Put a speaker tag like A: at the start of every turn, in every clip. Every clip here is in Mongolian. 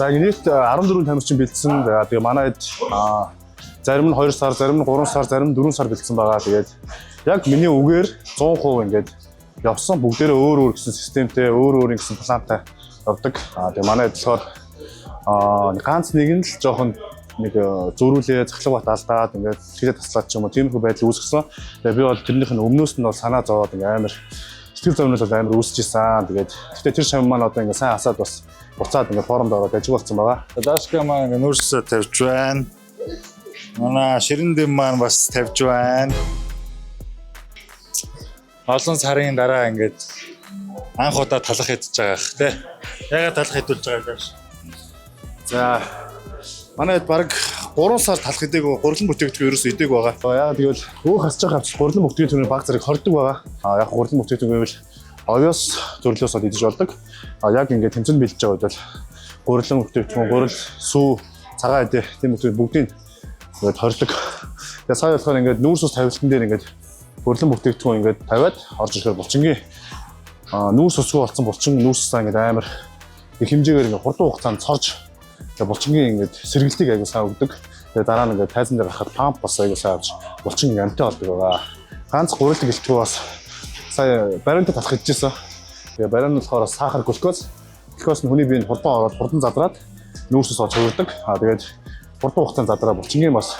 A: За нийт 14 тамирчин бэлдсэн. Тэгээ манайд зарим нь 2 сар, зарим нь 3 сар, зарим нь 4 сар бэлдсэн байгаа. Тэгээд яг миний үгээр 100% ингээд явсан бүгдээрээ өөр гэсэн системтэй, өөр гэсэн плантай явдаг. Тэгээ манайд болохоор ганц нэг нь л жоохон нэг зөрүүлээ цахилгаан бат алдаад ингээд тэгээд таслаад ч юм уу тиймэрхүү байдал үүсгэсэн. Тэгээ би бол тэрнийх нь өмнөөс нь бол санаа зовоод ингээд амар сэтгэл зовнил бол амар үүсэж исэн. Тэгээд гэхдээ тэр шам маань одоо ингээд сайн хасаад бас буцаад ингээд форумд ороод ажиг болсон байгаа.
B: Дашка маань ингээд нүүрсээ тавьж байна. Манай ширэн дэм маань бас тавьж байна. Олон сарын дараа ингээд анх удаа талах хийдэж байгаа хэ тэ. Ягаад талах хийдүүлж байгаа юм.
A: За манайд баг 3 сар талах идээгөө гурлан бүтээгдэхүүн ерөөсөө идээг байгаа. Яагаад гэвэл өөх хасж байгаа авч гурлан бүтээгдэхүүний баг зэрэг хордог байгаа. Яг гурлан бүтээгдэхүүн гэвэл овёс төрлөөс бол идэж болдог. Яг ингээд тэмцэнд бэлдэж байгаа үед бол гурлан бүтээгдэхүүн, гурил, сүү, цагаан идэ тийм үү бүгдийг ингээд хордог. Тэгээ сая болохоор ингээд нүүрс ус тавилтан дээр ингээд гурлан бүтээгдэхүүн ингээд тавиад орж ирэхээр булчингийн нүүрс усгүй болсон булчин нүүрсээ ингээд амар их хэмжээгээр ингээд хурдан хугацаанд цорж булчингийн ингээд сэргэлтийг аягүй сайн өгдөг. Тэгээ дараа нь ингээд тайзан дээр гарахад памп бас аягүй сайн авч булчин амттай болдог байгаа. Ганц гурилт гэлтгүй бас сая бариантай талах хийжсэн. Тэгээ бариан нь болохоор сахар глюкоз. Глюкоз нь хүний биед хурдан ороод хурдан задраад нүүрсээс олж хувирдаг. Тэгээд хурдан хугацаанд задраа булчингийн бас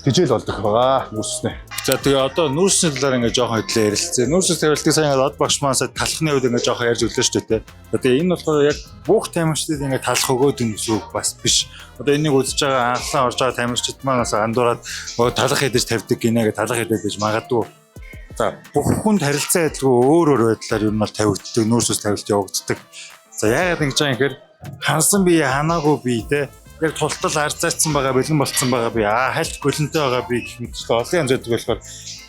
A: тижэл болдог байгаа нүүрснээ.
B: За тэгээ одоо нүүрсний талаар ингээд жоохон хөдлөө ярилцъя. Нүүрсээс тавилтыг сайн од багш маань сая талхны үед ингээд жоохон ярьж өглөө шүү дээ. Тэгээ энэ болохоор яг бүх тамирчдыг ингээд талах өгөөд юм зүг бас биш. Одоо энийг үзэж байгаа анхлан орж байгаа тамирчид маань бас андуураад талах хийдэж тавьдаг гинэ гэж талах хийдэж гэж магадгүй. За бүх хүнд харилцаа адилгүй өөр байдлаар юм бол тавигддаг, нүүрсээс тавилт явагддаг. За яагаад ингэж байгаа юм гэхээр хансан бие ханаагүй бие те яг тултал арзаацсан байгаа, бэлэн болцсон байгаа би хальт гөлөнтэй байгаа би гэх мэтчлээ олон янз байдаг болохоор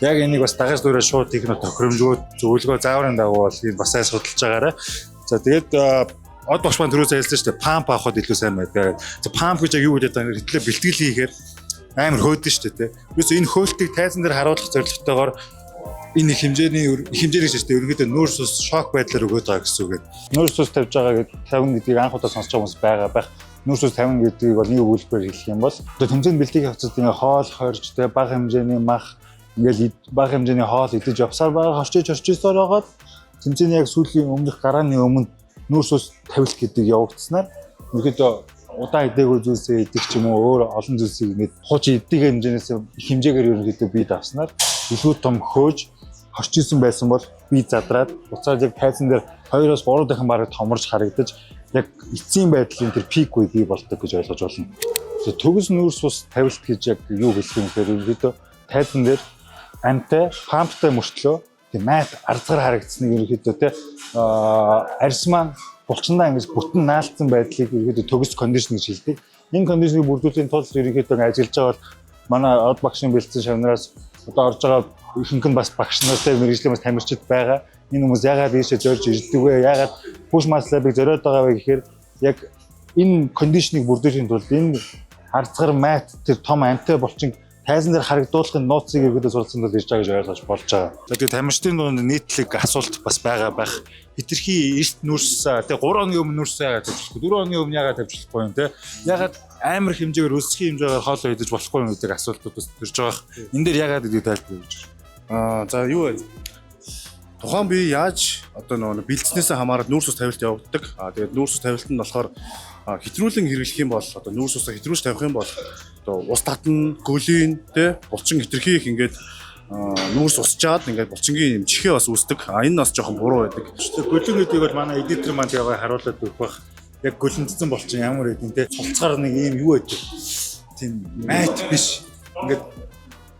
B: яг энийг бас дагаж дүүрээ шууд техник тохиромжгүй зөвлөгөө зааврын дагуу бол энэ бас сайн судалж байгаарай. За тэгээд од багш маань түрүү хэлсэн шүү дээ памп авахд илүү сайн байдаг. За памп гэж яг юу гэдэг вэ? Хэтлээ бэлтгэл хийхээр амар хөөдөн шүү дээ. Юусе энэ хөөлтийг тайзан дээр харуулах зорилготойгоор энэ хэмжээний шиштэй ерөнхийдөө нүүрс ус шок байдлаар өгöd байгаа гэсэн үг. Нүүрс ус тавьж байгаа гэдэг 50 гэдгийг анх удаа сонсож байгаа хүмүүс байгаа байх. Нүүрс ус 50 гэдгийг бол нэг өгүүлбэр хэлэх юм бол тэмцээнд бэлтгийг авцад ингээ хоол хорж тэ бага хэмжээний мах ингээл бага хэмжээний хоол идэж явсаар байгаа хорчижсоор байгаад тэмцээний яг сүүлийн өмнөх гарааны өмнө нүүрс ус тавилт гэдэг явагдсанаар ерөнхийдөө удаа идээгүй зүйлсээ идэх ч юм уу өөр олон зүйлсийг ингээд хуучин идэх хэмжээнээс хэмжээгээр ерөнхийдөө бие давснаар илүү том хөөж хорчижсэн байсан бол бие задраад уцаад яг тайзан дээр 2-оос 3 дахин бараг томорж харагдаж яг эцсийн байдлын тэр пик үе бий болдог гэж ойлгож байна. Төгс нүүрс ус тавилт гэж яг юу хэлэх юм бэ? Ерөнхийдөө тайзан дээр амтай, памптай мөртлөө тийм майт арзгаар харагдсныг ерөнхийдөө те арьс маань булчиндаа ингэж бүтэн наалтсан байдлыг ерөнхийдөө төгс кондишн гэж хэлдэг. Энэ кондишнийг бүрдүүлэхийн тулд ерөнхийдөө ажиллаж байгаа бол манай од багшийн бэлдсэн шавнараас одоо орж байгаа ихэнх нь бас багш нартай мэргэжлийн бас тамирчид байгаа. Энэ хүмүүс яагаад ийшээ зорж ирдэг вэ? Яагаад push mass lab-ыг зориод байгаа вэ гэхээр яг энэ кондишнийг бүрдүүлэхийн тулд энэ харцгар майт тэр том амтай булчин тайзан дээр харагдуулахын нууцыг ерөөдөө суралцсан тул ирж байгаа гэж ойлгож болж байгаа. Тэгээд тамирчдын дунд нийтлэг асуулт бас байгаа байх. Хитрхи эрт нүүрс тэгээ 3 хоногийн өмнө нүүрс яагаад тавьчихгүй 4 хоногийн өмнө яагаад тавьчихгүй юм те яагаад амар хэмжээгээр өсөхийн хэмжээгээр хоол идэж болохгүй юм гэдэг асуултууд бас төрж байгаа. Энэ дээр яагаад гэдэг тайлбар хийж байна.
A: За юу вэ? Тухайн бие яаж одоо нөгөө бэлдснээсээ хамаарат нүүрс ус тавилт явагддаг. Тэгээд нүүрс ус тавилт нь болохоор хэтрүүлэн хэрэглэх юм бол одоо нүүрс усаа хэтрүүлж тавих юм бол одоо ус татна, гөлийн те булчин хитрхи их ингээд нүүрс усчаад ингээд булчингийн юм чихээ бас үүсдэг. Энэ бас жоохон буруу байдаг.
B: Гөлийн гэдгийг бол манай эдитер маань тэгээ харуулад өгөх байх. Яг гөлөндсөн булчин ямар байдیں۔ Те цолцгаар нэг юм юу байдаг. Тийм майт биш. Ингээд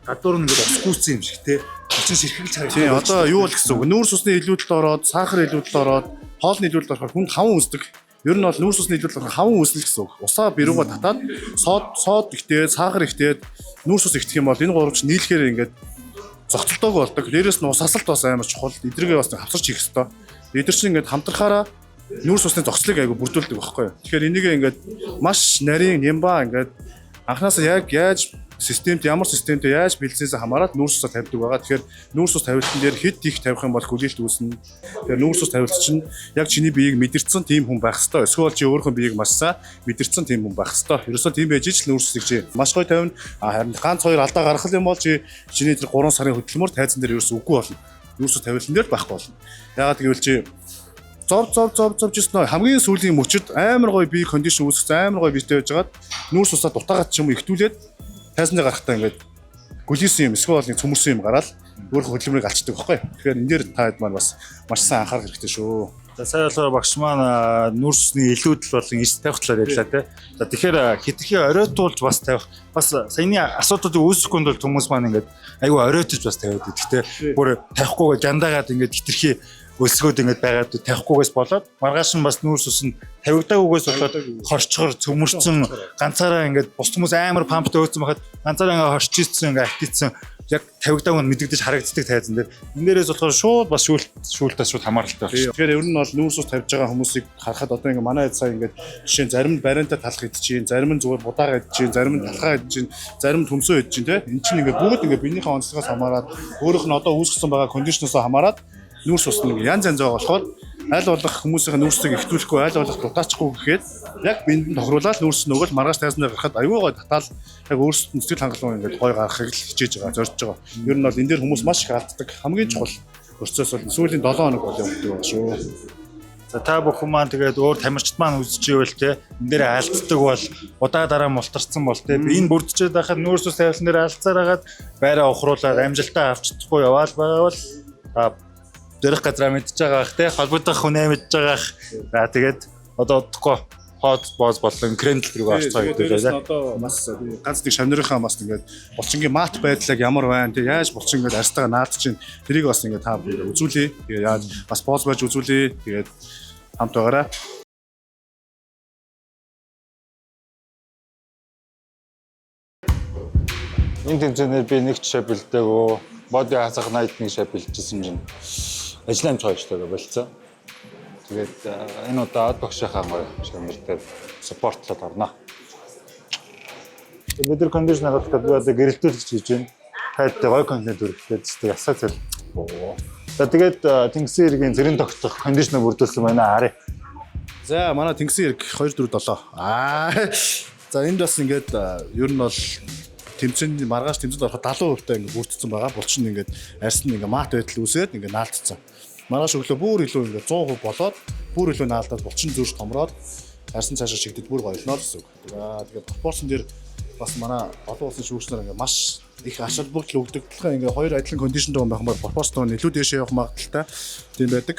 B: гадуур нь ингээд усгүйсэн юм шиг те. Булчин ширхэгч харагдав.
A: Тийм одоо юу бол гэсэн үг. Нүүрс усны илүүдэлд ороод, сахар илүүдэлд ороод, хоолны илүүдэлд орохоор хүнд хаван үүсдэг. Ер нь бол нүүрс усны илүүдэлд орохоор хаван үүснэ гэсэн үг. Усаа бирууга татаад сод ихтэй, сахар ихтэй, нүүрс ус ихтэх юм бол энэ гурав ч нийлэхээр ингээд зогцолтойгоо болдог. Дээрээс нь ус асалт бас амар чухал. Эдрийгээ бас хавцарч хийх хэрэгтэй. Эдгээр чинь ингээд хамтрахаараа нүүрс усны зогцлыг айгу бүрдүүлдэг байхгүй юу. Тэгэхээр энийг ингээд маш нарийн нямба ингээд анханасаа яг яаж системд ямар системтэй яаж бэлдсээс хамаарат нүүрс усаа тавьдаг байгаа. Тэгэхээр нүүрс ус тавилтан дээр хэд их тавих юм бол хүлээлт үүснэ. Тэгэхээр нүүрс ус тавилт чинь яг чиний биеийг мэдэрсэн тийм хүн байх хэвээр. Эсвэл чи өөрийнхөө биеийг маш сайн мэдэрсэн тийм хүн байх хэвээр. Ерөөсөө тийм байж ч нүүрс усыг чи маш гоё тавина. Харин ганц хоёр алдаа гаргах юм бол чиний тэр 3 сарын хөдөлмөр тайзан дээр ерөөсөө үгүй болно. Нүүрс ус тавилтан дээр байхгүй болно. Яагаад гэвэл чи зов жиснэ хамгийн сүүлийн мөчөд амар гоё бие кондишн үүсгэж амар гоё биетэй байжгаад нүүрс усаа дутаагаад ч юм уу ихтүүлээд тайзан дээр гарахтаа ингээд гүлийсэн юм эсвэл нэг цөмөрсөн юм гараад өөрийнхөө хөдөлмөрийг алчдаг байхгүй. Тэгэхээр энэ дээр та хэд маань бас маш сайн анхаарах хэрэгтэй шүү.
B: За сая болохоор багш маань нүүрс усны илүүдэл болон эс тавих талаар ярьлаа тий. За тэгэхээр хитрхи оройтуулж бас тавих бас саяны асуудлуудыг үүсгэхгүй бол хүмүүс маань ингээд айгүй оройтож бас тавиад идэх тий. Бүр тавихгүйгээ жандаагаад ингээд хитрхи өсгөөд ингэж байгаад тавихгүйгээс болоод маргааш нь бас нүүрс ус нь тавигдаагүйгээс болоод хорчгор цөмөрцөн ганцаараа ингэж бус хүмүүс амар памптай өөцөн байхад ганцаараа ингэ хорчижсэн ингэ активцсэн яг тавигдааг нь мэдэгдэж харагддаг тайзан дээр энэ дээрээс болохоор шууд бас шүүлтээс шууд хамааралтай байна.
A: Тэгэхээр ер нь бол нүүрс ус тавьж байгаа хүмүүсийг харахад одоо ингэ манай сая ингэ жишээ нь зарим нь бариантай талах идчихээн, зарим нь зүгээр будаага идчихээн, зарим нь талхаа идчихээн, зарим нь төмсөө идчихээн те. Энэ чинь ингэ бүгд ингэ биенийхээ онцлогоос хамаарат өөрөөх нь одоо үүсгэсэн байгаа кондишносоо хамаарат нүүрс ус нэг янз янз байгаа болохоор аль болох хүмүүсийн нүүрсийг ихтүүлэхгүй аль болох дутаачгүй гэхэд яг биенд нь тохируулаад нүүрс нөгөөл маргааш тайзнаа гарахад аюу гой татаал яг өөрсдөд сэтгэл хангалуун ингээд гой гаргахыг л хичээж байгаа зорж байгаа. Ер нь бол энэ дээр хүмүүс маш их алддаг. Хамгийн чухал процесс бол сүүлийн 7 хоног бол явагддаг байгаа шүү.
B: За та бүхэн маань тэгээд өөр тамирчид маань үзэж ивэл те энэ дээр алддаг бол удаа дараа мултарсан бол те энэ бүрдчихэд байхад нүүрс ус тавилсан дээр алдсараагаад байраа ухруулаад амжилтаа авч чадахгүй яваал байвал дөрөх газраа мэдж байгаа ах те холбогдох хүнээ мэдж байгаа ах. За тэгээд одоо удахгүй хот боз болон крендл рүү орцгоо гэдэг лээ.
A: Одоо бас ганц нэг шавнырынхаа бас ингээд булчингийн мат байдлыг ямар байна те яаж булчин ингээд арстагаа наад чинь тэрийг бас ингээд та үзүүлээ. Тэгээд яаж бас боз байж үзүүлээ. Тэгээд хамт байгаарай.
B: Энэ тэмцээнээр би нэг жишээ бэлдээгөө боди хасах 81 жишээ бэлдчихсэн юм. Ажлын амжилттай болцсон. Тэгээд энэ удаад багшийнхаа шамралтай спортлоод орно. Бид нар кондишн авах гэдэг гэрэлтүүлж хийж байна. Хайртай гой контент өргөхтэй зүгт ясаа цэл. За тэгээд Тэнгисийн иргэн зэрэн тогтох кондишнер бүрдүүлсэн байна харъя.
A: За манай Тэнгисийн ирг 247. За энд бас ингээд ер нь бол тэмцээний маргааш тэмцээнд ороход 70% та ингээд бүрдсэн байгаа. Булчин ингээд арьс нь ингээд мат байдал үүсээд ингээд наалтцсан. Маргааш өглөө бүр илүү ингээд 100% болоод бүр илүү наалтаад булчин зүүж томроод арьс нь цаашаа чигдэд бүр гоёлноо гэсэн үг. Тэгээд пропорцн дээр бас манай олон улсын шүүгчнэр ингээд маш их ашиг бүгд өгдөгдлөхөө ингээд хоёр адилхан кондишнд байгаа байх юм бол пропорцн нь илүү дээшээ явах магадaltaй тийм байдаг.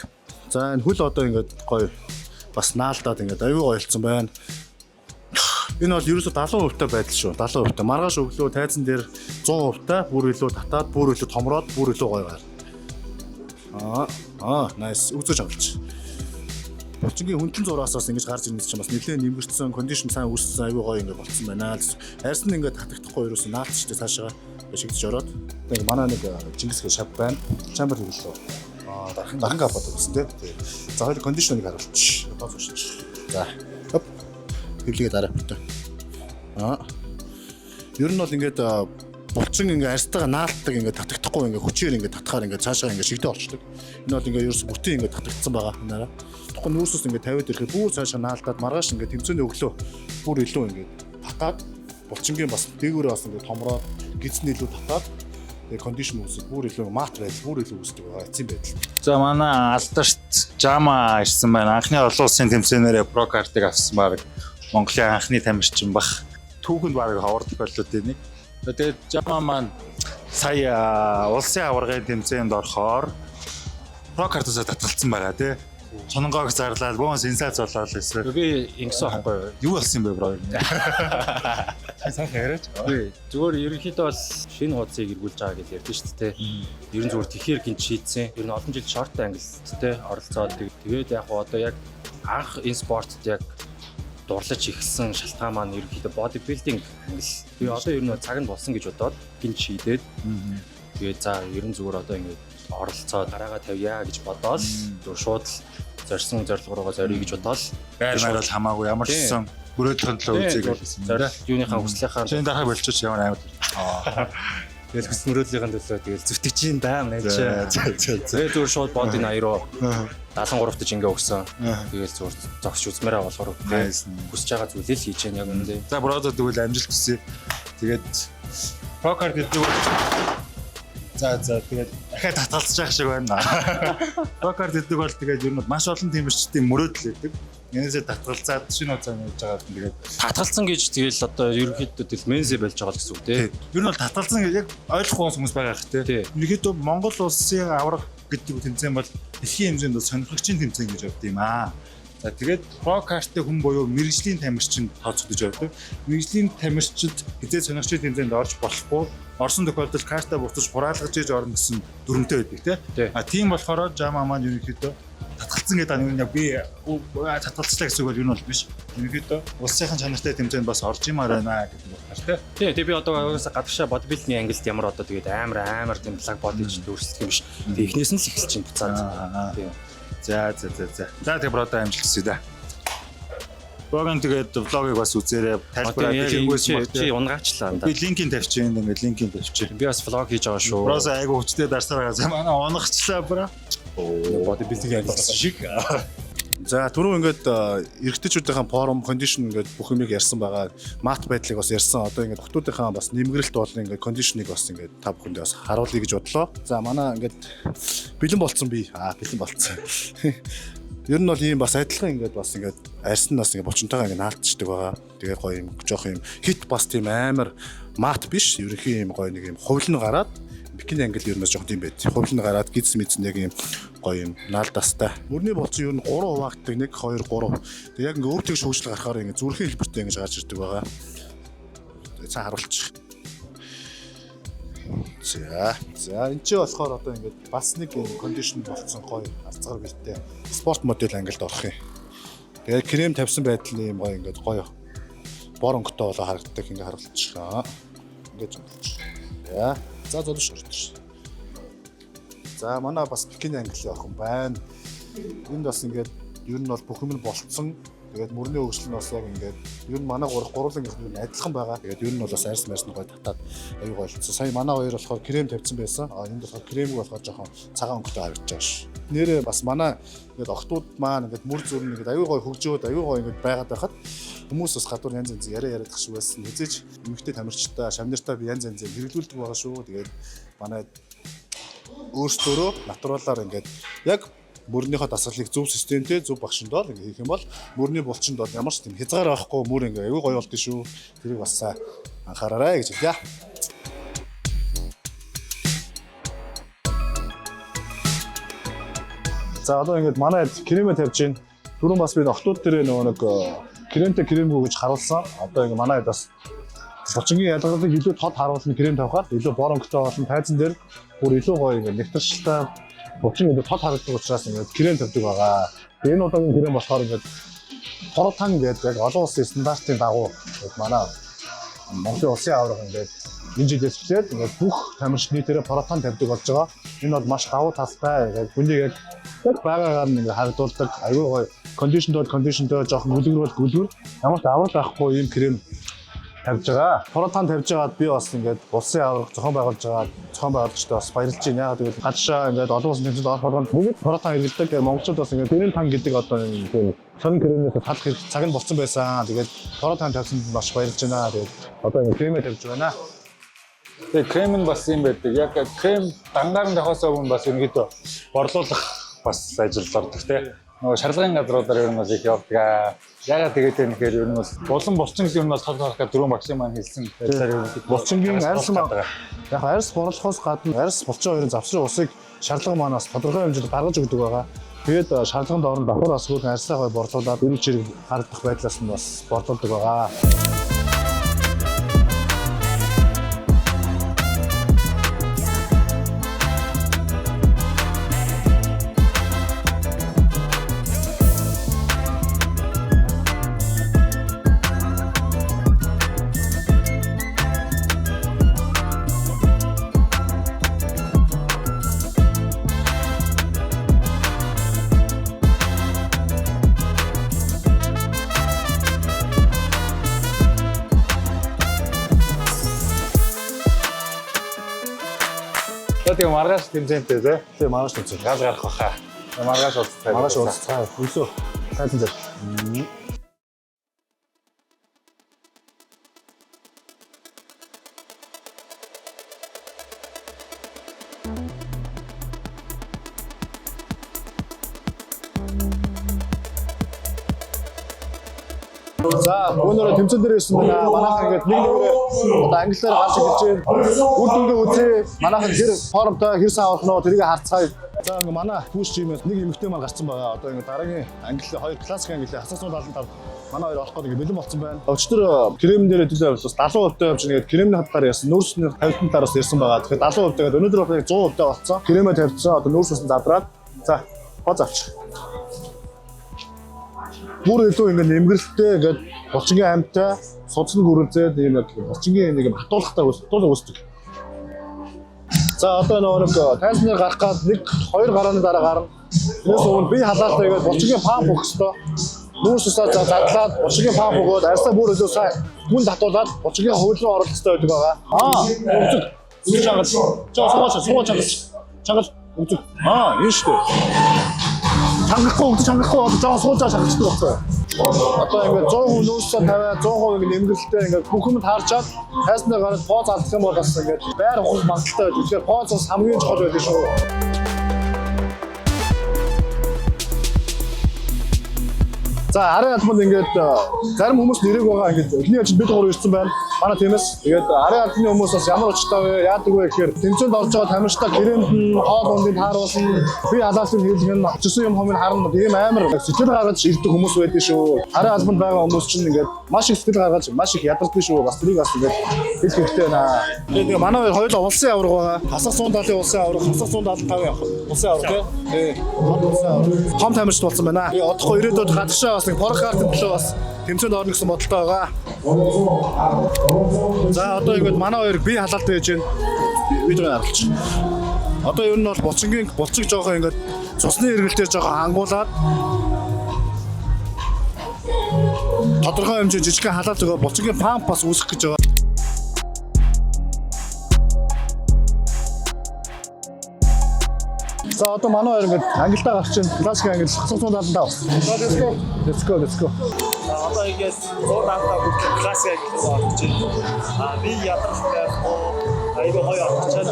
A: За энэ хөл одоо ингээд гоё бас наалтаад ингээд аюу гоёлцсон байна. Энэ бол ерөөсө 70% та байдал шүү. 70% та. Маргааш өглөө тайзан дээр 100% та бүр илүү татаад, бүр илүү томроод, бүр илүү гоё гар. Nice. Үзэж авалч. Булчингийн хүндлэн зураас бас ингэж гарч ирнэ чинь бас нэлээд нэмэгдсэн, кондишн сайн үүссэн, аюу гоё ингэ болцсон байна. Арьс нь ингэ татагдахгүй ерөөсө наалтчтэй цаашаа шигдэж ороод. Тэгээ манай нэг Чингисгээ шав байна. Чамбар хэллээ. Дархан гапад гэсэн тийм. За хоёул кондишныг харуулчих. Одоо зурчих. За. Хоп. Хэвлэгээ дараа хүртэ. Ер нь бол ингээд булчин ингээ арьстайгаа наалтдаг ингээ татагдахгүй ингээ хүчээр ингээ татхаар ингээ цаашаа ингээ шигдэ олчдаг. Энэ бол ингээ ерөөс бүтэн ингээ татагдсан байгаа ханаараа. Тухайн нүүрсээс ингээ тавиад ирэхэд бүр цаашаа наалтаад маргааш ингээ тэмцээний өглөө бүр илүү ингээ татаад булчингийн бас дээгүүрээ бас ингээ томроод гизний илүү татаад кондишн үүсэж бүр илүү мат байдал бүр илүү үүсдэг байгаа эцсийн байдал.
B: За манай алдарт Жама ирсэн байна. Анхны олон улсын тэмцээнээрээ про картыг авсан баг Монголын анхны тамирчин бах. Түүхэнд баг ховордох болоод энийг. Тэгээд Жама маань сая улсын аваргын тэмцээнд орохоор про картасаа татгалцсан байгаа тий. Сононгоог зарлаад бөөн сенсац болоод байсан.
C: Би ингэсэн аахгүй
B: юу болсон юм бэ бро?
C: сайхан яриач. Зүгээр ерөнхийдөө бол шинэ хуудсыг эргүүлж байгаа гэж ярьдэн шүү дээ. Ер нь зүгээр тэгэхээр гинт шийдсэн. Ер нь олон жил шорт англистэй оролцоод тэгээд яг одоо яг анх энэ спортод яг дурлаж ихсэн шалтгаан маань ерөнхийдөө бодибилдинг англи. Би одоо ер нь цаг нь болсон гэж бодоод гинт шийдээд тэгээд за ер нь зүгээр одоо ингэ оролцоод гараагаа тавья гэж бодоод шууд зорьсон зорилго руугаа зориё гэж бодоод
B: байр маяг бол хамаагүй ямар ч сан мөрөөдлийн төлөө үзье гэсэн.
C: Зориул юуныхаа хүслийнхаа
B: Шинэ дахиад болчих ямар амар.
C: тэгэл хүсэл мөрөөдлийнхаа төлөө тэгэл зүтгэж ин да нэж.
B: За.
C: Зүгээр шууд бодын 80 руу 73 дэж ингээ өгсөн. Тэгэл зүгээр зогсч үзмээрээ болохоор хүсэж байгаа зүйлээ л хийж яана яг үндэ.
B: За бродо тэгвэл амжилт хүсье. Тэгээд про карт гэдэг. За тэгээд дахиад татгалзаж явах шиг байна. Про карт гэдэг бол тэгээд ер нь маш олон тиймэрчдийн мөрөөдөл өгдөг. Энэсээ татгалзаад шинэ хугацаа нээж байгаа юм тэгээд
C: татгалцсан гэж тэгэл одоо ерөнхийдөө тэл менсэ болж байгаа л гэсэн үг тий.
B: Ер нь бол татгалзсан гэж яг ойлгохгүй хүмүүс байгаа хэрэг тий. Ерөнхийдөө Монгол улсын аврах гэдэг тэмцээн бол дэлхийн хэмжээнд бол сонирхогчийн тэмцээн гэж явд юм аа. За тэгээд про карттай хүн буюу мэрэгжлийн тамирчин тооцогдож явдаг. Мэрэгжлийн тамирчид хизээ сонирхчийн тэмцээнд орж болохгүй. Орсон тохиолдолд картаа буцаж хураалгаж иж орно гэсэн дүрмтэй байдаг тий. Тийм болохоор жама маань ерөнхийдөө татгалцсан гэдэг нь яг би татгалцлаа гэсэн үг бол юу нь бол биш. Ерөнхийдөө улсынхан чанартай тэмцээнд бас орж имаар байна гэдэг байна тий.
C: Тий би одоо гадагшаа бодибилдний ангилд ямар одоо тэгээд амар тэмцлэг бодож дүрслэх юм биш. Эхнээс нь л эхэлж чинь буцаад. Тий.
B: За тэгээ бродо амжилт хүсье да. Богон тэгээд влогийг бас үзээрэй. Тайлбараа хийгүйсэн
C: чи унгаачлаа да.
B: Би линкийг тавьчихъя ингээд линкийг тавьчих.
C: Би бас влог хийж байгаа шүү.
B: Бродо айгу хүчтэй дарсараа за манай унагчлаа бро.
C: Бодибилдинг ангилсан шиг.
A: За түрүү ингээд эрэгтэйчүүдийн форум кондишн ингээд бүх юмыг ярьсан байгаа. Мат байдлыг бас ярьсан. Одоо ингээд хотуудынхаа бас нэмгэрэлт бол ингээд кондишныг бас ингээд та бүхэндээ бас харуулъя гэж бодлоо. За манай ингээд бэлэн болцсон би. Бэлэн болцсон. Ер нь бол ийм бас адилхан ингээд бас ингээд арьсан нас ингээд бочонтойгоо ингээд наалтчдаг байгаа. Тэгээ гоё юм жоох юм хит бас тийм амар мат биш. Ерөнхийн юм гоё нэг юм хувилн гараад бикини англи ер нь жоох тийм байд. Хувилн гараад гидс мэдсэн яг юм гоё юм наалдастай. Мөрний болцсон ер нь 3 хуваагддаг 1 2 3. Тэгээ яг ингээд өвтөг шүүжл гарахаар ингээд зүрхийн хэлбэртэй ингээд гарч ирдэг байгаа. Цаа харуулчих. За энэ ч болохоор одоо ингээд бас нэг юм кондишн болцсон гоё арцгаар бэлтээ спорт модель ангилд орох юм. Тэгээд крем тавьсан байдал нь юм гоё ингээд гоё боронгтой болоо харагддаг ингээд харуулчихаа. Ингээд жамлж. За зодож орчих. За манай бас бикини англи охин байна. Энд бас ингээд ер нь бол бүх юм нь болцсон. Тэгээд мөрний өгсөл нь бас яг ингээд ер нь манай гурлан гэх юм адилхан байгаа. Тэгээд ер нь бол бас арьс марьс нь гоё татаад аюу гоё болцсон. Сая манай хоёр болохоор крем тавьсан байсан. Энд болохоор кремг болохоор жоохон цагаан өнгөтэй харагдаж байгаа ш. Нэрээ бас манай ингээд охтууд маань ингээд мөр зүрн ингээд аюу гоё хөгжөөд аюу гоё ингээд байгаад байхад хүмүүс бас гадуур янз янз яриад шүү байсан. Хизээч эмэгтэй тамирчтай, шамнартаа би янз янз хэрэглүүлдэг байгаа шүү. Тэгээд манай өөрсдөө натуралаар ингээд яг мөрнийхөө дасгалыг зөв системтэй зөв багшиндоо ингээ хийх юм бол мөрний булчинд бол ямар ч тийм хязгаар байхгүй мөр ингээ аюу гоё болд шүү. Тэрийг бас анхаараарай гэж хэлье. За одоо ингээд манай кремэ тавьж гин. Түрүүн бас би охтууд дээр нөгөө нэг кремтэй кремгүй гэж харуулсан. Одоо ингээ манай бас булчингийн ялгарлыг илүү тод харуулсан крем тавихаар илүү боронгтой болон тайзан дээр бүр илүү гоё ингээ нэгтэршилтэй булчин ингээд тод харагддаг учраас ингээд крем тавьдаг байгаа. Энэ удаагийн крем болохоор ингээд хоротан гэдэг яг олон улсын стандартын дагуу манай Монголын улсын авраг ингээд энэ жилээс эхлээд ингээд бүх тамирч нийтээрээ хоротан тавьдаг болж байгаа. Энэ бол маш давуу талтай. Яг бүнийг яг байгаагаар нь ингээд харагдуулдаг. Аюу гоё кондишнтэй жоохон гүлгэр ямар ч аврал байхгүй ийм крем тавьж байгаа. Хоротан тавьж байгаад би бас ингээд улсын авраг зохион байгуулагчтай бас баярлж байна. Яг тэгээд гадшаа ингээд олон улсын тэмцээнд орох болгонд бүгд хоротан хэрэглэдэг. Тэгээд монголчууд бас ингээд дэрэн тан гэдэг одоо юм сонин кремээс талах хэрэг цаг нь болсон байсан. Тэгээд хоротан тавьсанд маш баярлж байна. Тэгээд одоо ингээд кремээ тавьж байна.
B: Тэгээд крем нь бас юм байдаг. Яг крем дангаар нь давхаас өмнө бас ингээд борлуулах бас ажил ордог тийм. Нөгөө шарлагын газруудаар ер нь бас их явдаг. Ягаад тэгээд юм гэхээр ер нь бас булан булчин юм бол тал талах дөрөв багшийн маань хэлсэн.
A: Булчингийн арьс маань яг арьс борлохоос гадна арьс булчин хоёрын завсрын усыг шарлага манаас тодорхой хэмжээнд гаргаж өгдөг байгаа. Тэгээд шарлагын доор нь давхар бас хөрөн арьсаа гоё борлуулаад энэ чирэг харагдах байдлаас нь бас борлуулдаг байгаа.
B: тэгээ маргааш тэмцээнтэй тий.
A: Тэгээ маргааш тэнцээ.
B: Гал гарах баха. Маргааш уулзцай.
A: Маргааш уулзцай. Өглөө. Тайлан дээр. За, өнөөдөр тэмцээн дээр ирсэн байна. Манайхан ингээд нэг нэгээрээ одоо англиар гарч ирж байна. Үр дүнгээ үзье. Манайхан хэр форумтай хэр сайн авах нь тэрийг харцгаая. За, ингээд манай түүш чимээс нэг эмэгтэй маань гарсан байгаа. Одоо ингээд дараагийн англи хоёр классик англи асуусан 75 манай хоёр олох гэдэг бэлэн болсон байна. Өчтөр крем дээр хэдүүлээ бас 70% явж байгаа. Кремний хатгаар яасан, нүүрсний 50% тараас ирсэн байгаа. Тэгэхээр 70% тэгээд өнөөдөр бол 100% болсон. Кремээ тавьчихсан. Одоо нүүрсээс задраад. За, хоц авчих. Бүр илүү ингэ нэмгэрэлтэй ингээд булчингийн амьтаа судасны гүрэлзээд ийм яг булчингийн нэг хатуулахтай үүсдэг. За одоо нэг тайлбар гарах гад 1-2 гарааны дараа гарна. Тэрээс өмнө би халаалтай ингээд булчингийн памп өгөх ёстой. Нүүрсээ задлаад булчингийн памп өгөөд арьсаа бүр илүү сайн гүн татуулаад булчингийн хөвөл рүү оруулах ёстой байдаг байгаа. Өгдөг. Чангал. Өгдөг. Энэ шүү дээ. Чангахгүй одоо суужаа шахчихдаг болсон. Одоо ингээд 100% нүүрсээ тавиад 100% ингээд нэмгэрэлтэй ингээд бүх юм таарчаад тайснаа гараад поз алдах юм бол бас ингээд байр ухал магадaltaй байдаг. Тэгэхээр поз бас хамгийн чухал байдаг шүү. За арын албанд ингээд зарим хүмүүс нэрэг байгаа ингээд эхний ачид бид гурав ирсэн байна. Манай тиймээс тэгээд арын албаны хүмүүс бас ямар очтой вэ? Яадаг вэ гэхээр тэмцээнд орж байгаа тамирчтай гэрээнд нь хоол ундыг тааруулсан. Би халаалсан хэлгэн очсон юм хүмүүс харна. Тийм амар сэтгэл гаргаж ирдэг хүмүүс байдаг шүү. Арын албанд байгаа хүмүүс чинь ингээд маш их сэтгэл гаргаж маш их ядардаг шүү. Бас тэрийг бас ингээд хэлэх хэрэгтэй байна. Тэгээд манай хоёулаа улсын авраг байгаа. Хасах 170 улсын авраг, хасах 175 явах. Улсын авраг тий. Том тамирчд болсон байна. Би одохгүй ирээдүйд гадагшаа бас нэг порокарт төлөө бас тэмцээнд орно гэсэн бодолтой байгаа. За одоо ингээд манай хоёр бие халаалтай хийж байна. Видеог харуулж. Одоо ер нь бол булчиг жоохон ингээд цусны эргэлтээр жоохон хангуулад тодорхой хэмжээ жижигхэн халаалт өгөө булчигийн памп бас үүсгэх гэж байгаа. За одоо манай хоёр ингээд ангилдаа гарч чинь классик ангил 175. Let's go.
D: Одоо ингээс 175 хүртэл классик ангил орж байна. Би ядарчтай айгүй гоё орчаад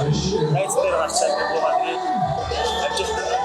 D: найз дээр гарчаад байгаа тийм. Амжилттай.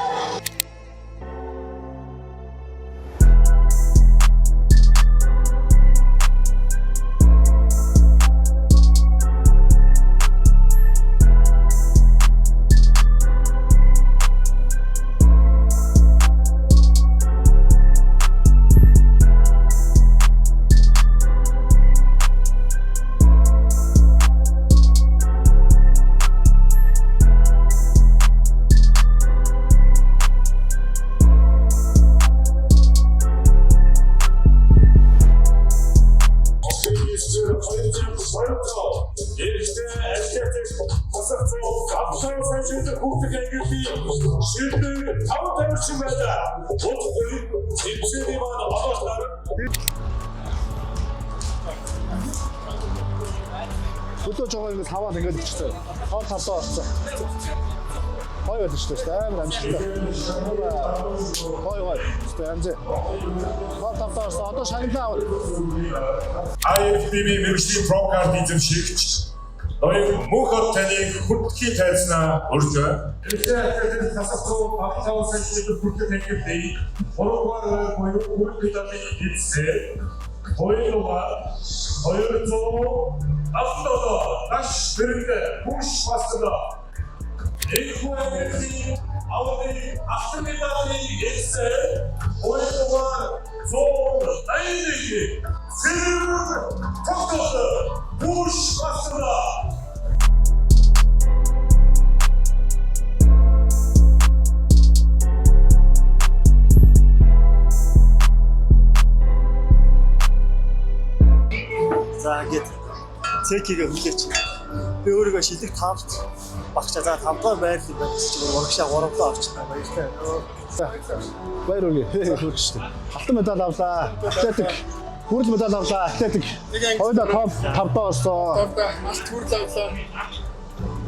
D: Хөдөө жоо ингэж хаваад ингэж ичсэн. Хоол тавтаа орсон. Гоё байдаг шүү дээ. Амар амжилттай. Гоё. Стэнзэ. Хоол тавтаа орсон. Одоо шагналаа авал.
E: IFBB мэргэжлийн прокарт эзэмшигч ноён мөнхөд таныг хүртэлхий тайлснаа урьж байна. Эцэг хасахгүй багтаасан санчид хүртэл таньдээ 3-р буюу үргэлжлэн эзсээ хоёулаа 200 наш бэрэгдээ бүш басна. Эхвэний авны автомобилны эзсээ хоёулаа 180 Сэр тогтол бүш басна.
D: За ингээд цекигээ хүлээч. Би өөрийгөө шилдэг 5-т багчаа. За 5-гаар байрлал байна гэж чинь урагшаа 3-тоо авчихсан баяртай.
A: Баяр үргээ. Хөргөштэй. Алтан медаль авлаа. Атлетик. Хүрэл медаль авлаа. Атлетик. Хоёулаа топ 5-доо орсон.
F: Алт хүрэл авлаа.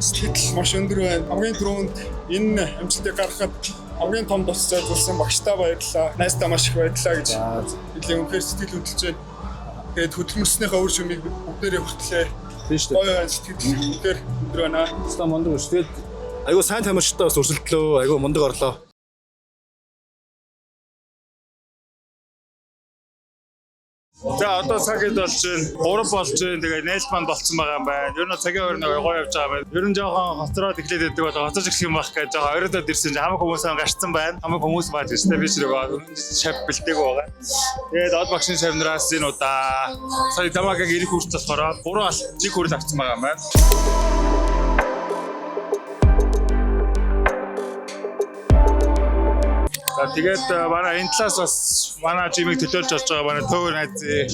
F: сэтгэл маш өндөр байна. Хамгийн түрүүнд энэ амжилтыг гаргахад хамгийн том тус зориулсан багштай баярлалаа. Найстаа маш их баярлалаа гэж хэлээ. Үнэхээр сэтгэл хөдлөж байна. Тэгээд хөдөлмөрснийхээ үр шимийг бүгдээрээ хүртлээ.
A: Тийм шүү
F: Гоё байна сэтгэл үнэхээр өндөр байна.
A: дээ. Мондөг шүү. Тэгээд айгуу сайн тамирчтай бас өрсөлдлөө. Айгуу мундаг орлоо.
B: За одоо цагид болж байна. 3 болж байна. Тэгээ нээлт манд болцсон байгаа юм байна. Ер нь цагийн өөр нэг гоё явж байгаа байна. Ер нь жоохон хоцроод эхлээд байдаг бол хоцож ирэх юм байх гэж жоохон оройдод ирсэн чинь хамаг хүмүүс гарцсан байна. Хамаг хүмүүс бааж өстэй би чирэг шав бэлдээг байгаа. Тэгээд од багшийн шавнараас энэ удаа сая дамаагийн ирэх хүрч болохоор 3 алт 1 хүрэл авсан байгаа юм байна. За тэгээд манай энэ талаас бас манай жимийг төлөөлж болж байгаа манай төөгөр найзын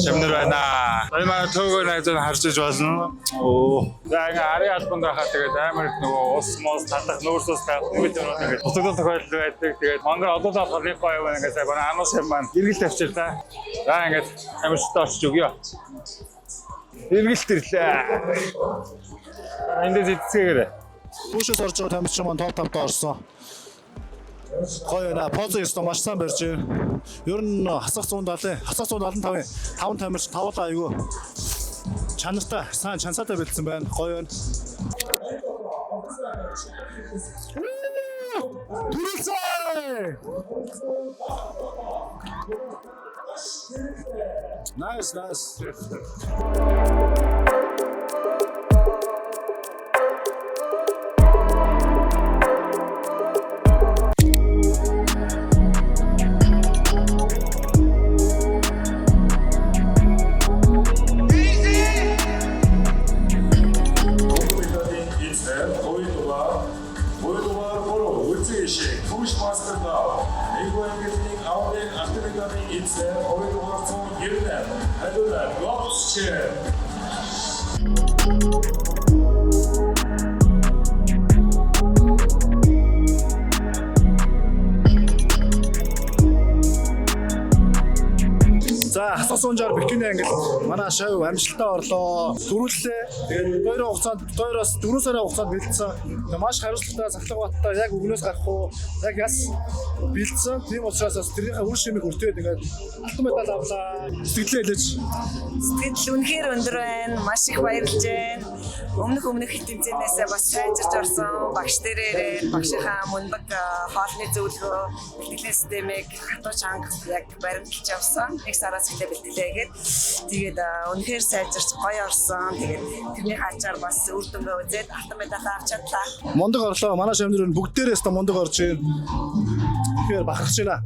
B: шамнар байна. Энэ манай төөгөр найзыг харж иж болно. За ингээ ари албанд байхад тэгээд амар их нөгөө ус мос татах нүүрсээс тавих нэг юм ингээд тусгал тохиолдол байдаг. Тэгээд мангар одоо болохоор нэг гоё байна ингээ сая манай анус юм маань эргэлт авчир та. За ингээд амар шигтэй очиж өгье. Эргэлт ирлээ. Энд зэцгээгээрэй.
A: Түүшээс орж байгаа тамирчин маань топ 5-д орсон. Гоё наа позо ёстой маш сайн барьж байна. Ер нь хасах 170, хасах 175-ын 5 тамирч 5 айгүй чанартай, сайн чансаатай бэлдсэн байна. Гоё байна. Түрэлцээ! Nice. За хасах 160 бикинэ ингээл манай шав амжилттай орлоо. Төрүүллээ. Тэгээд 2 сарын хугацаанд бэлдсэн. Тэгээд маш хариуцлагатай цахилгаан баттай яг өгнөөс гарах уу? Яг яс бэлдсэн. Тийм учраас бас тэрний үр шимийг хүртээд ингээд алтан медаль авлаа. Сэтгэлээ хэлж.
G: Сэтгэл үнэхээр өндөр байна. Маш их баярлж байна. Өмнөх тэмцээнээсээ бас сайжирч орсон. Багш дээрээ багшийнхаа мундаг хоолны зөвлөгөө, бэлтгэлийн системийг хатуу чанга яг баримталж авсан. Нэг сараас ихтэй бэлтгэлээгээд тэгээд үнэхээр сайжирч гоё орсон. Тэгээд тэрний хачаар бас үр дүнгээ үзээд алтан медаль авч чадлаа.
A: Мундаг орлоо. Манай шамнэр бүгдээрээс та мундаг орж байна. Тэгэхээр бахарч байна.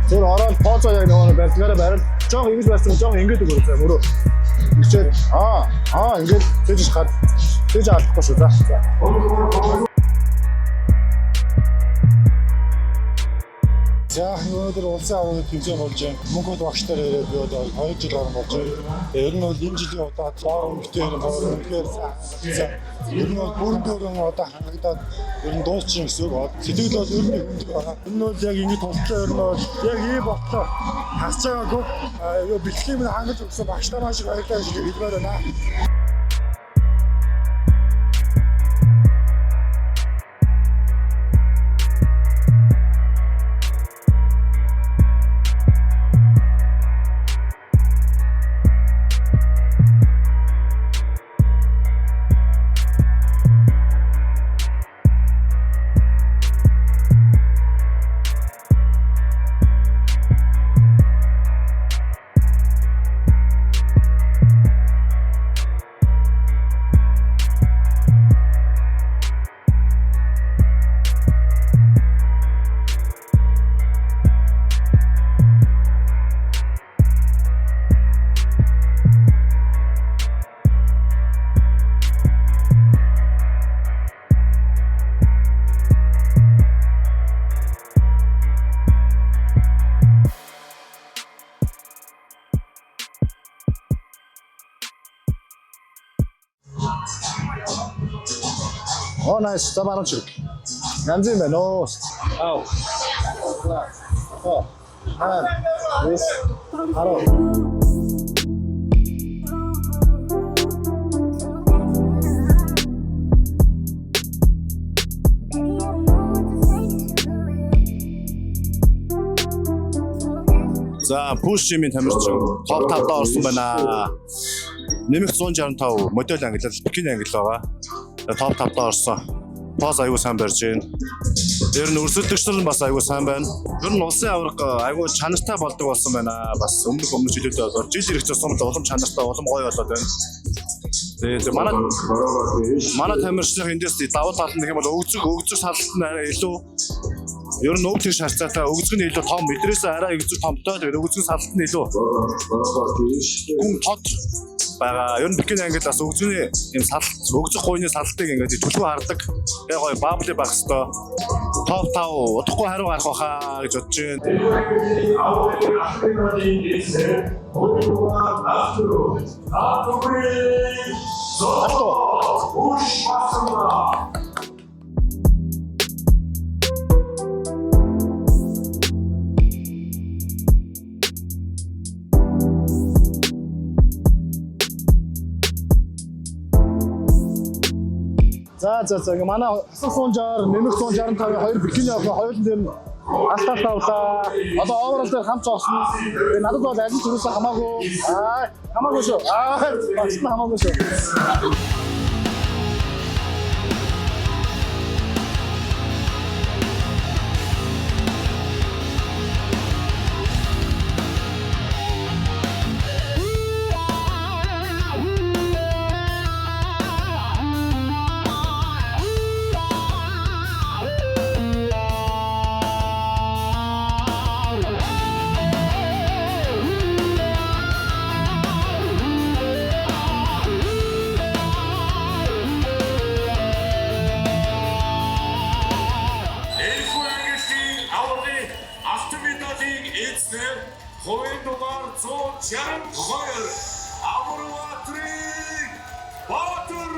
A: Тэр ороод позо яг нөгөө барьцгаараа барил. Жог ингэж барьсан, жог ингэж өгөө заа мөрөө. Ингэчээд ингэж тэгж хад. Тэгж алдахгүй шүү за. За өнөөдөр улсын аврагын тэмцээн болж байна. Мөнгөд багштай ирээд би одоо 2 жил орон болж байна. Ер нь бол энэ жилийн удаа цоор өмгтэй үнэхээр сайн. Ер нь бол бүрэн дөрөн одоо хангагдаад ер нь дуусчин гэсэн үг. Сэтгэл бол ер нь хөндөг байгаа. Энэ бол яг ингэ тултлаа ер нь бол яг ий ботлоо хасч байгаагүй. Юу бэлтгэлийн минь хангаж өгсөн багштай маш их баярлалаа гэж хэлмээр байна. Oh nice, забарамч. Янз юм байна оо. За, Push Jimmy тамирчин топ 5-д орсон байна. Нэмэх 165 модель ангилал, бикини ангил байгаа. Топ 5-д орсон. Поз аягүй сайн барьж байна. Тэр нь өрсөлдөгчдөр нь бас аягүй сайн байна. Тэр нь улсын авраг аягүй чанартай болдог болсон байна. Бас өмнөх жилүүдэд болоод жил ирэх тусам улам чанартай, улам гоё болоод байна. Тэгээд манай тамирчны эндээс давуу тал нь гэх юм бол өгзөг салалт нь арай илүү ер нь өвчин шаарцаатай өгзөг нь илүү том, эдрээс арай өгзөг томтой. Тэгээд өгзөг салалт нь илүү гүн тод байгаа. Ер нь бикини ангил бас өгзөний юм салалт, өгзөг гойны салтыг ингээд төлөв хардаг. Тэгээ гоё бабли баг хэвээр топ 5 удахгүй хариу гарах байхаа гэж бодож байна. За ингээ манай хасах 160, нэмэх 165-ийн хоёр бикини авах, хоёулын дээр нь алтаас тавлаа. Одоо overall дээр хамт орсон. Тэгээ надад бол аль төрөөс хамаагүй. Хамаагүй шүү. Бас хамаагүй шүү.
E: Хувийн дугаар 162 Аврагтрыг Баатар.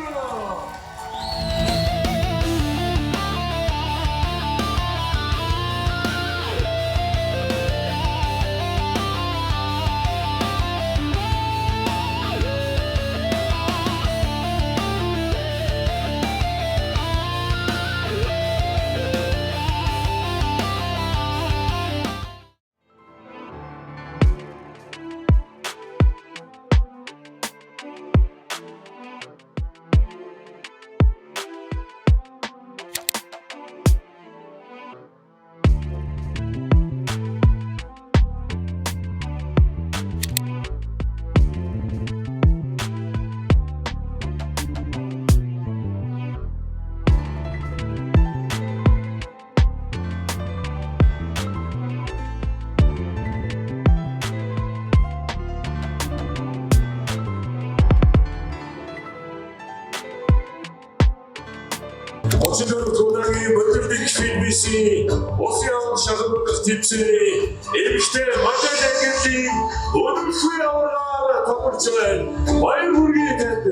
E: Оцлоор туулагийн модель фильмийн Осиан шалгуулах төвчний эмэгтэй модель ангиллын өнөөдрийн аврагаар томорч байна. Баяр хүргэе танд.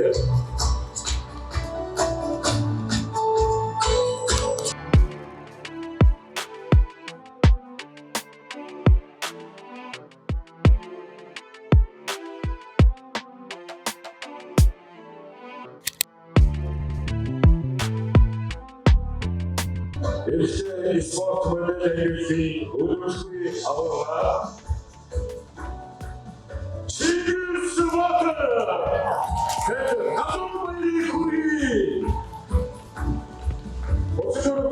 E: Эртний спорт модель ангиллын өнөөдрийн аврагаар Чигс Батар. Тэгээд хадгалбай хүргэе. Оцлоор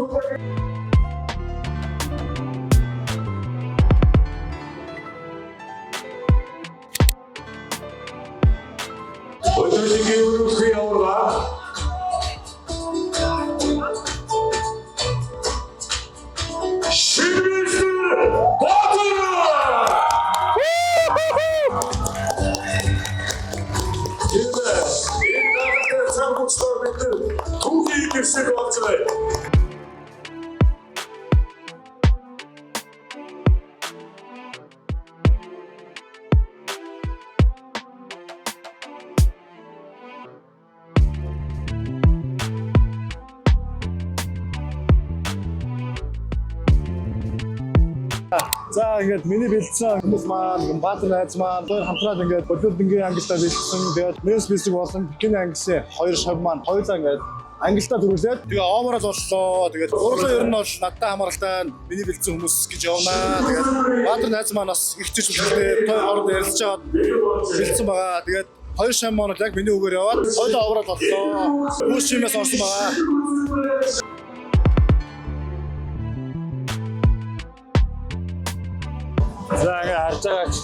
E: туулагийн өнөөдрийн аврагаар Ирсэг болж байна.
A: За ингээд миний бэлдсэн хүмүүс маань Баатар найз маань хоёр хамтраад ингээд Бодолдонгийн ангилтаа бэлдсэн. Тэгээд Менс бэлсэг болон Пекин ангилсан хоёр шав маань хоёулаа ингээд ангилтаа төрүүлээд тэгээ ооморол боллоо. Тэгээд гурлаа ер нь бол надтай хамааралтай миний бэлдсэн хүмүүс гэж явнаа. Тэгээд Баатар найз маань бас их чиж үлдээ той орд ярилцж аваад бэлдсэн байгаа. Тэгээд хоёр шав маань яг миний үгээр яваад хоёулаа ооморол боллоо. Бүх чимээс орсон байгаа.
B: За ингээ харж байгаа ч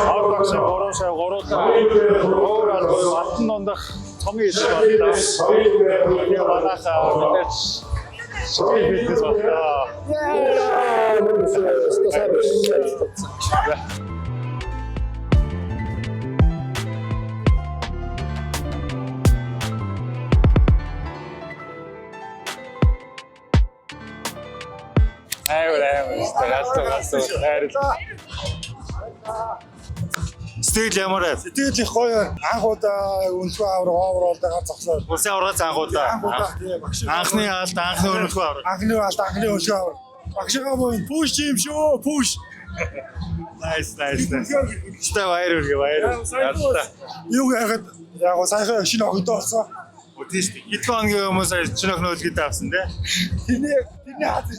B: хог багш 3 сая 3 алтан дондох цомын иш байна. Тэгээ балаахаа мэдээж шийдэл бизнес байна. Сэтгэл ямар вэ?
F: Сэтгэл их гоё. Анх удаа өнцгөө авраг оовруулаад зогсоод.
B: Улсын аврагаас анх удаа. Анхны алд, анхны өнөхөө авраг.
F: Анхны алт, анхны өнцгөө авраг. Багшгаа боо пуш юм шүү. Пуш.
B: Nice. Тэ баяр үргэ.
F: Юу яагаад яг сайхан шинэ огдоо болсон.
B: Үтээс хэдэн хоногийн өмнө сая шинэ охин үлгэдэ авсан те.
F: Тэрний хазар.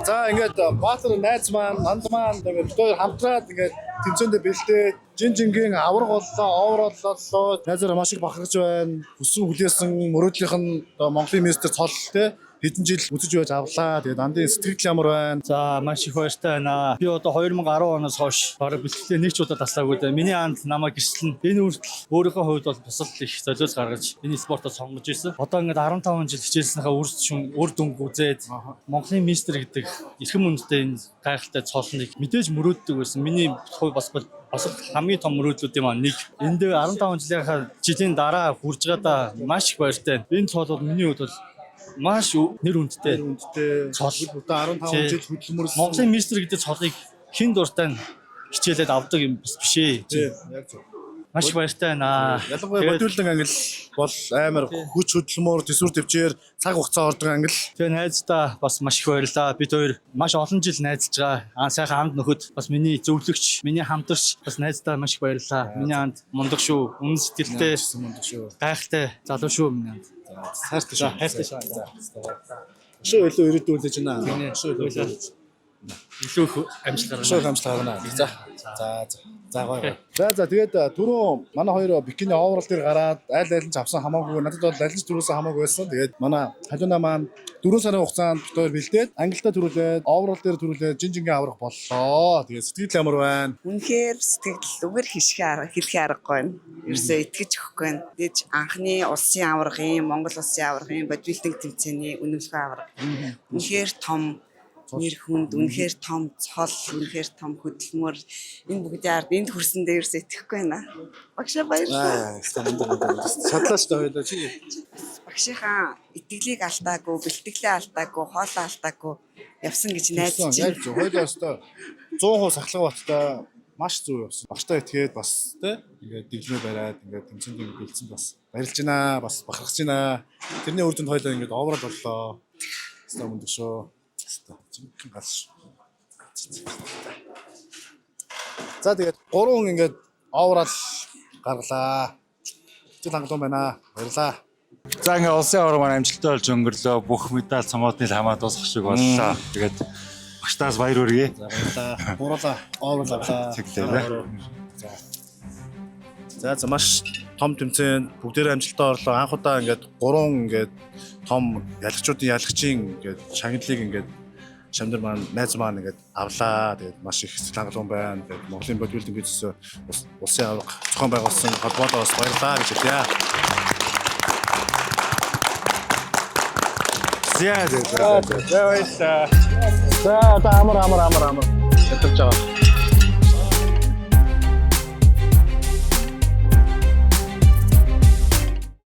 A: За ингээд Баатар найз маань, нанд маань ингээд хоёр хамтраад ингээд тэмцээндээ бэлдээд жинжингийн авраг боллоо, оврууллоо. Найзаар маш их бахархаж байна. Хүссэн хүлээсэн мөрөөдлийнх нь Монголын министр цол те хэдэн жил үзэж байж авлаа. Тэгээд андын сэтгэл ямар байна?
H: За маш их баяртай байна. Би одоо 2010 оноос хойш бараг бэлтгэлээ нэг ч удаа таслаагүй дээ. Миний анд намайг гислэн энэ үртэл өөрийнхөө хувьд бол бас л их золиос гаргаж энэ спортод сонгож ирсэн. Одоо ингээд 15 жил хичээлснийхаа үр дүнг үзээд Монголын министр гэдэг эрхэм үнэтэй энэ гайхалтай цолныг мэдээж мөрөөддөг байсан. Миний хувь бас хамгийн том мөрөөдлүүдийн маань нэг. Энд 15 жилийн дараа хүрж байгаадаа маш их баяртай. Энэ цол бол миний хувьд бол маш нэр хүндтэй цол.
A: Одоо 15 жил хөдөлмөрлсөн
H: Монголын министр гэдэг цолыг хэн дуртай хичээлээд авдаг юм биш ээ.
A: яг зөв.
H: Маш их баяртай байна.
A: Ялангуяа Бодолдон ангил бол амар хүч хөдөлмөр, төсвөр төвчээр цаг хугацаа ордог ангил.
H: Тэгээ найздаа бас маш их баярлаа. Бид хоёр маш олон жил найзалж байгаа. Сайхан хамт нөхөд бас миний зөвлөгч, миний хамтарч бас найздаа маш их баярлаа. Миний анд мундаг шүү. Үнэн сэтгэлтэй
A: мундаг шүү.
H: гайхалтай залуу шүү миний анд.
A: Хайртай шүү.
H: Хайртай шүү.
A: Шүү илүү ирээдүүлж байна. Шүү илүү
H: Илүү их амжилт
A: Шууд
H: гаргана.
A: амжилт гаргана. За гоё. За тэгээд түрүү манай хоёр бикини оврал дээр гараад аль нь ч авсан хамаагүй. Надад бол аль нь ч түрүүсээ хамаагүй байсан. Тэгээд манай халууна маань 4 сарын хугацаанд бид хоёр бэлдээд ангилтаа төрүүлээд оврал дээр төрүүлээд жинжингийн аврах боллоо. Тэгээд сэтгэл ямар байна?
G: Үнэхээр сэтгэл үгээр хэлэхээ аргагүй байна. Ерөөсөө итгэж өгөхгүй байна. Тэгэж анхны улсын аврагын, Монгол улсын аврагын бодибилдинг тэмцээний үнэмшил авраг. Үнэхээр том нэр хүнд, үнэхээр том цол, үнэхээр том хөдөлмөр энэ бүгдийн ард энд хүрсэн дээр ерөөсөө итгэхгүй байна. Багшаа баярлалаа.
A: Шатлаач та хоёлаа чи.
G: Багшийнхаа итгэлийг алдаагүй, бэлтгэлээ алдаагүй, хоолоо алдаагүй явсан гэж найдаж
A: Яг
G: байна.
A: зөв. Хоёлаа өстой 100% сахлага баттай маш зөв явсан. Багштай итгээд бас тий ингээд дэглэмээ бариад ингээд тэмцээнд бэлдсэн бас баярлж байна, бас бахархаж байна. Тэрний үр дүнд хоёлаа ингээд оврал боллоо. Хэвээ мундаг шүү. Зинхэн галш. За тэгээд 3 ингээд оврал гаргалаа. Зөв хангалуун байна. Баярлаа.
B: За ингээ улсын авраг маань амжилттай болж өнгөрлөө. Бүх медаль цомоодны хамаа дуусах шиг боллоо. Тэгээд багштаас баяр хүргэе.
A: За баярлаа. Гурлаа оврал авлаа.
B: Тэглээ.
A: За маш том тэмцээнд бүгдээрээ амжилттай орлоо. Анх удаа ингээд 3 ингээд том ялагчдын ялагчийн ингээд шагналыг ингээд шамдар маань найз маань ингээд авлаа. Тэгээд маш их сэтгэл хангалуун байна. Тэгээд Монголын бодибилдинг бизнес улсын авраг зохион байгуулсан холбоодоо бас баярлалаа гэж хэлье.
B: За баярлалаа.
A: За амар ятарч байгаа.